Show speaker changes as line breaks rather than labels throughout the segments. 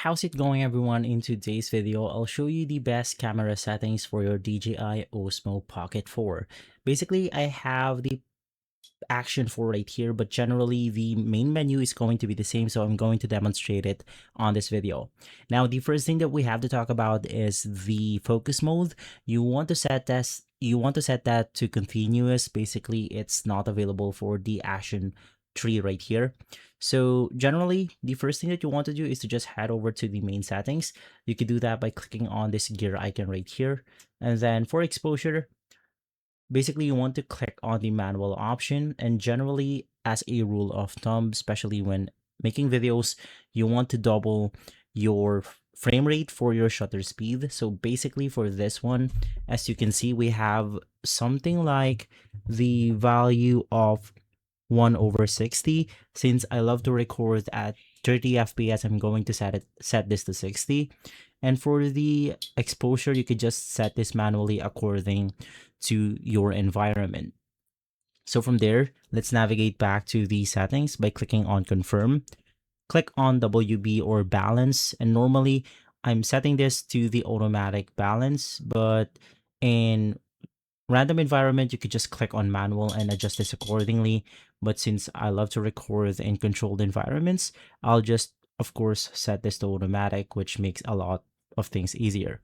How's it going, everyone? In today's video, I'll show you the best camera settings for your DJI Osmo Pocket 4. Basically, I have the action 4 right here, but generally the main menu is going to be the same, so I'm going to demonstrate it on this video. Now, the first thing that we have to talk about is the focus mode. You want to set that to continuous. Basically, it's not available for the action 3 right here. So generally, the first thing that you want to do is to just head over to the main settings. You can do that by clicking on this gear icon right here. And then for exposure, basically you want to click on the manual option, and generally, as a rule of thumb, especially when making videos, you want to double your frame rate for your shutter speed. So basically for this one, as you can see, we have something like the value of 1/60. Since I love to record at 30 fps, I'm going to set this to 60. And for the exposure, you could just set this manually according to your environment. So from there, let's navigate back to the settings by clicking on confirm. Click on WB or balance, and normally I'm setting this to the automatic balance, but in random environment, you could just click on manual and adjust this accordingly. But since I love to record in controlled environments, I'll just, of course, set this to automatic, which makes a lot of things easier.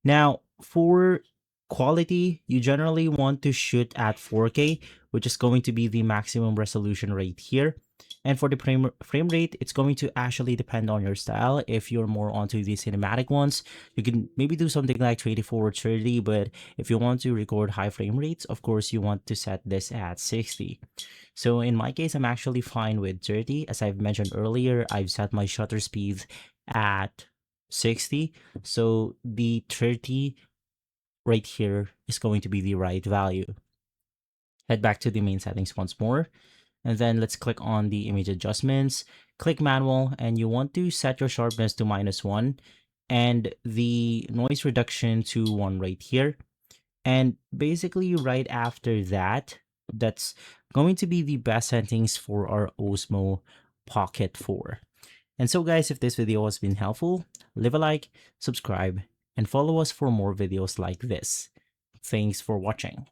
Now, for quality, you generally want to shoot at 4K, which is going to be the maximum resolution rate here. And for the frame rate, it's going to actually depend on your style. If you're more onto the cinematic ones, you can maybe do something like 24 or 30, but if you want to record high frame rates, of course, you want to set this at 60. So in my case, I'm actually fine with 30. As I've mentioned earlier, I've set my shutter speed at 60. So the 30 right here is going to be the right value. Head back to the main settings once more. And then let's click on the image adjustments, click manual, and you want to set your sharpness to -1 and the noise reduction to 1 right here. And basically right after that, that's going to be the best settings for our Osmo Pocket 4. And so guys, if this video has been helpful, leave a like, subscribe, and follow us for more videos like this. Thanks for watching.